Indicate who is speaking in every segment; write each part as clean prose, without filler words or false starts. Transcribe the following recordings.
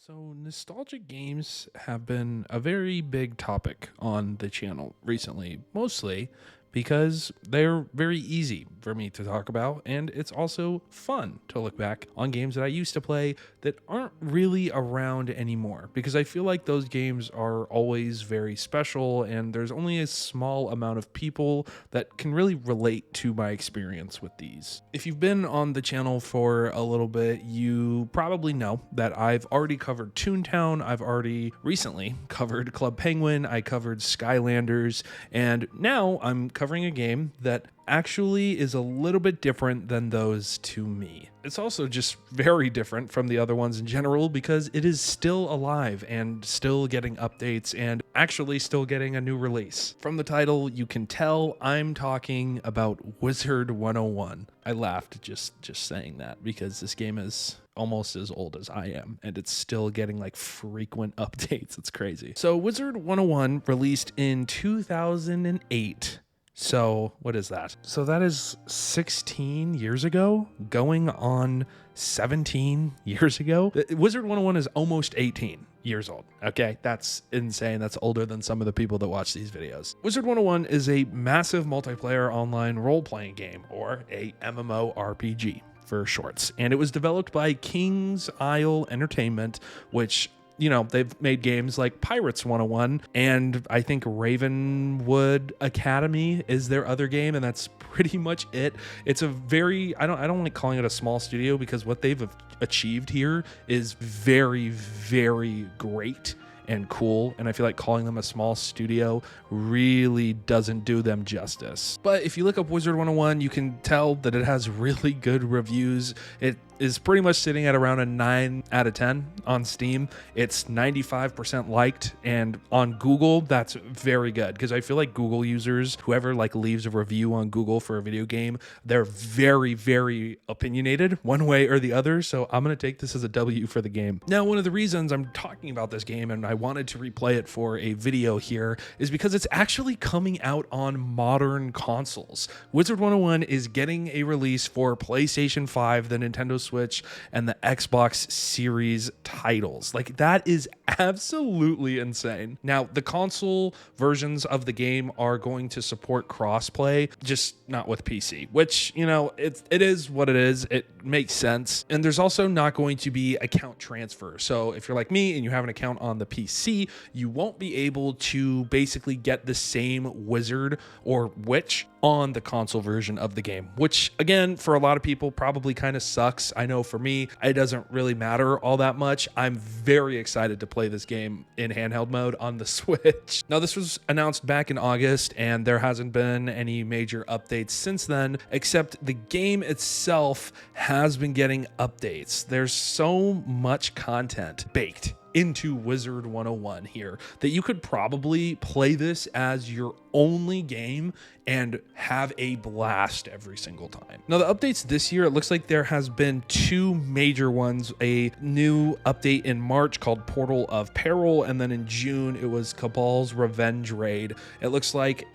Speaker 1: So, nostalgic games have been a very big topic on the channel recently, mostly because they're very easy for me to talk about, and it's also fun to look back on games that I used to play that aren't really around anymore, because I feel like those games are always very special, and there's only a small amount of people that can really relate to my experience with these. If you've been on the channel for a little bit, you probably know that I've already covered Toontown, I've already recently covered Club Penguin, I covered Skylanders, and now I'm covering a game that actually is a little bit different than those to me. It's also just very different from the other ones in general because it is still alive and still getting updates and actually still getting a new release. From the title, you can tell I'm talking about Wizard101. I laughed just saying that because this game is almost as old as I am, and it's still getting like frequent updates. It's crazy. So Wizard101 released in 2008. So what is that? So that is 16 years ago, going on 17 years ago. Wizard101 is almost 18 years old. Okay, that's insane. That's older than some of the people that watch these videos. Wizard101 is a massive multiplayer online role-playing game, or a MMORPG for shorts. And it was developed by King's Isle Entertainment, which, you know, they've made games like Pirates 101, and I think Ravenwood Academy is their other game, and that's pretty much it. It's a very, I don't like calling it a small studio because what they've achieved here is very, very great and cool, and I feel like calling them a small studio really doesn't do them justice. But if you look up Wizard101, you can tell that it has really good reviews. It is pretty much sitting at around a 9 out of 10 on Steam. It's 95% liked, and on Google, that's very good, because I feel like Google users, whoever like leaves a review on Google for a video game, they're very, very opinionated one way or the other, so I'm going to take this as a W for the game. Now, one of the reasons I'm talking about this game, and I wanted to replay it for a video here, is because it's actually coming out on modern consoles. Wizard101 is getting a release for PlayStation 5, the Nintendo Switch, and the Xbox Series titles. Like, that is absolutely insane. Now, the console versions of the game are going to support crossplay, just not with PC, which, you know, it is what it is. It makes sense. And there's also not going to be account transfer. So if you're like me and you have an account on the PC, you won't be able to basically get the same wizard or witch on the console version of the game, which again, for a lot of people probably kind of sucks. I know for me, it doesn't really matter all that much. I'm very excited to play this game in handheld mode on the Switch. Now, this was announced back in August, and there hasn't been any major updates since then, except the game itself has been getting updates. There's so much content baked into Wizard101 here that you could probably play this as your only game and have a blast every single time. Now, the updates this year, it looks like there has been two major ones. A new update in March called Portal of Peril, and then in June it was Cabal's Revenge Raid. It looks like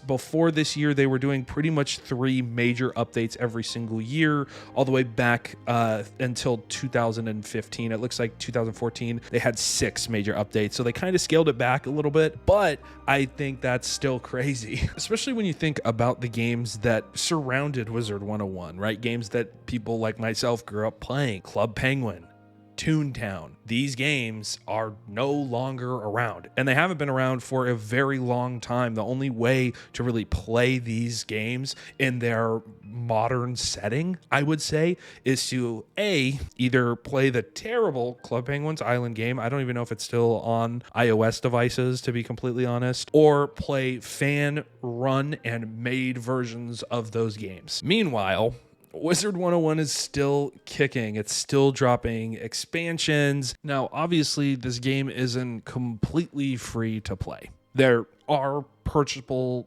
Speaker 1: before this year they were doing pretty much 3 major updates every single year, all the way back until 2015. It looks like 2014 they had 6 major updates, so they kind of scaled it back a little bit, but I think that's still crazy, especially when you think about the games that surrounded Wizard101, right? Games that people like myself grew up playing. Club Penguin, Toontown. These games are no longer around, and they haven't been around for a very long time. The only way to really play these games in their modern setting, I would say, is to either play the terrible Club Penguin's Island game. I don't even know if it's still on iOS devices, to be completely honest, or play fan run and made versions of those games. Meanwhile, Wizard101 is still kicking. It's still dropping expansions. Now, obviously, this game isn't completely free to play. There are purchasable.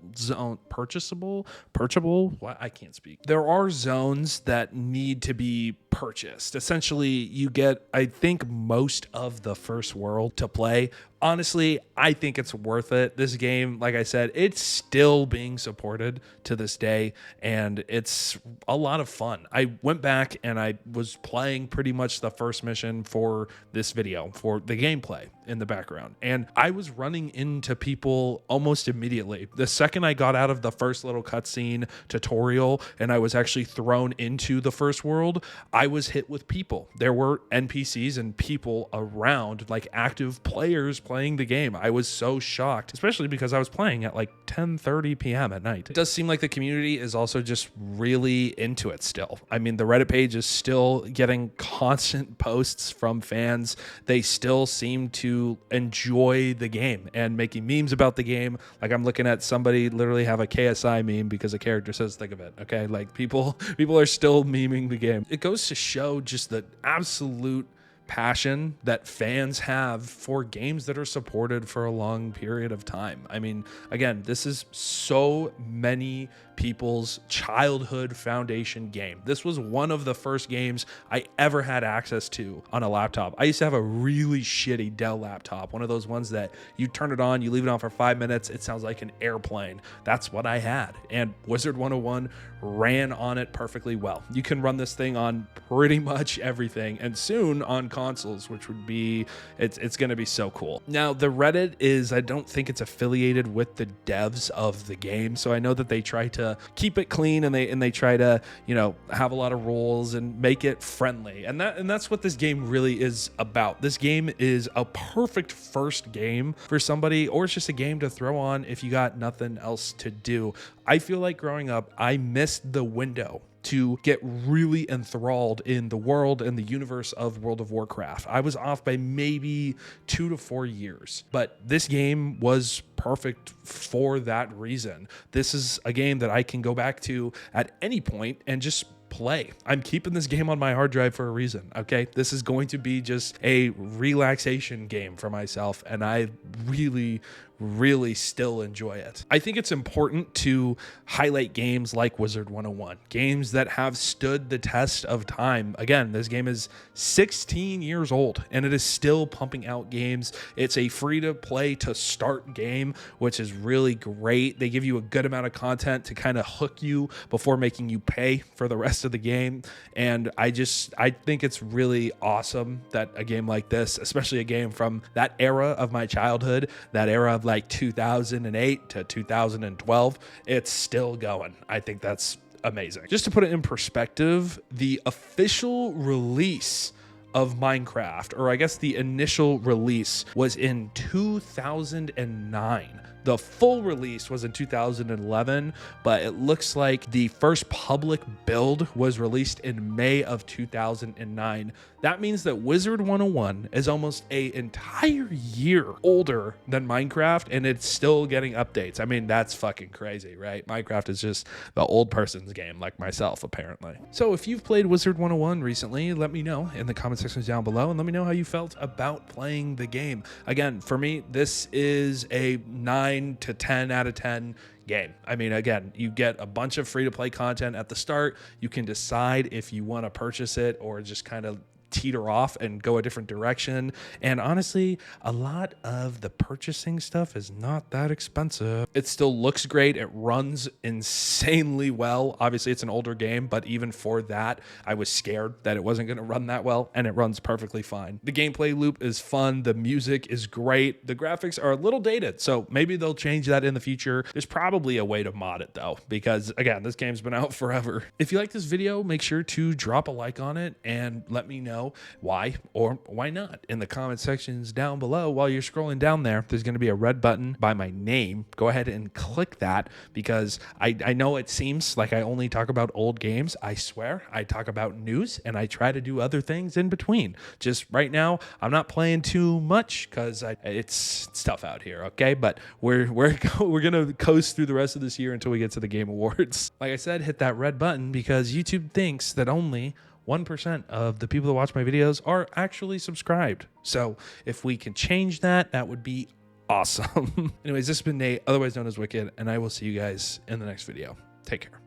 Speaker 1: What? I can't speak. There are zones that need to be purchased. Essentially, you get, I think, most of the first world to play. Honestly, I think it's worth it. This game, like I said, it's still being supported to this day, and it's a lot of fun. I went back and I was playing pretty much the first mission for this video, for the gameplay in the background, and I was running into people almost immediately. The second I got out of the first little cutscene tutorial and I was actually thrown into the first world, I was hit with people. There were NPCs and people around, like active players playing the game. I was so shocked, especially because I was playing at like 10:30 p.m. at night. It does seem like the community is also just really into it still. I mean, the Reddit page is still getting constant posts from fans. They still seem to enjoy the game and making memes about the game. Like, I'm looking at somebody literally have a KSI meme because a character says think of it. Okay, like people are still memeing the game. It goes to show just the absolute passion that fans have for games that are supported for a long period of time. I mean, again, this is so many people's childhood foundation game. This was one of the first games I ever had access to on a laptop. I used to have a really shitty Dell laptop, one of those ones that you turn it on, you leave it on for 5 minutes, it sounds like an airplane. That's what I had, and Wizard101 ran on it perfectly well. You can run this thing on pretty much everything, and soon on consoles, which would be, it's going to be so cool. Now, the Reddit is, I don't think it's affiliated with the devs of the game, so I know that they try to keep it clean, and they try to, you know, have a lot of rules and make it friendly, and that's what this game really is about. This game is a perfect first game for somebody, or it's just a game to throw on if you got nothing else to do. I feel like growing up, I missed the window to get really enthralled in the world and the universe of World of Warcraft. I was off by maybe 2 to 4 years, but this game was perfect for that reason. This is a game that I can go back to at any point and just play. I'm keeping this game on my hard drive for a reason, okay? This is going to be just a relaxation game for myself, and I really still enjoy it. I think it's important to highlight games like Wizard101, games that have stood the test of time. Again, this game is 16 years old and it is still pumping out games. It's a free to play to start game, which is really great. They give you a good amount of content to kind of hook you before making you pay for the rest of the game. And I think it's really awesome that a game like this, especially a game from that era of my childhood, that era of like 2008 to 2012, it's still going. I think that's amazing. Just to put it in perspective, the official release of Minecraft, or I guess the initial release, was in 2009. The full release was in 2011, but it looks like the first public build was released in May of 2009. That means that Wizard101 is almost an entire year older than Minecraft, and it's still getting updates. I mean, that's fucking crazy, right? Minecraft is just the old person's game, like myself, apparently. So if you've played Wizard101 recently, let me know in the comment sections down below, and let me know how you felt about playing the game. Again, for me, this is a 9 to 10 out of 10 game. I mean, again, you get a bunch of free-to-play content at the start. You can decide if you want to purchase it or just kind of teeter off and go a different direction. And honestly, a lot of the purchasing stuff is not that expensive. It still looks great. It runs insanely well. Obviously, it's an older game, but even for that, I was scared that it wasn't going to run that well, and it runs perfectly fine. The gameplay loop is fun. The music is great. The graphics are a little dated, so maybe they'll change that in the future. There's probably a way to mod it though, because again, this game's been out forever. If you like this video, make sure to drop a like on it and let me know why or why not in the comment sections down below. While you're scrolling down there, there's going to be a red button by my name. Go ahead and click that, because I know it seems like I only talk about old games. I swear I talk about news, and I try to do other things in between. Just right now, I'm not playing too much because it's tough out here, okay? But we're gonna coast through the rest of this year until we get to the Game Awards. Like I said, hit that red button because YouTube thinks that only 1% of the people that watch my videos are actually subscribed. So if we can change that, that would be awesome. Anyways, this has been Nate, otherwise known as Wicked, and I will see you guys in the next video. Take care.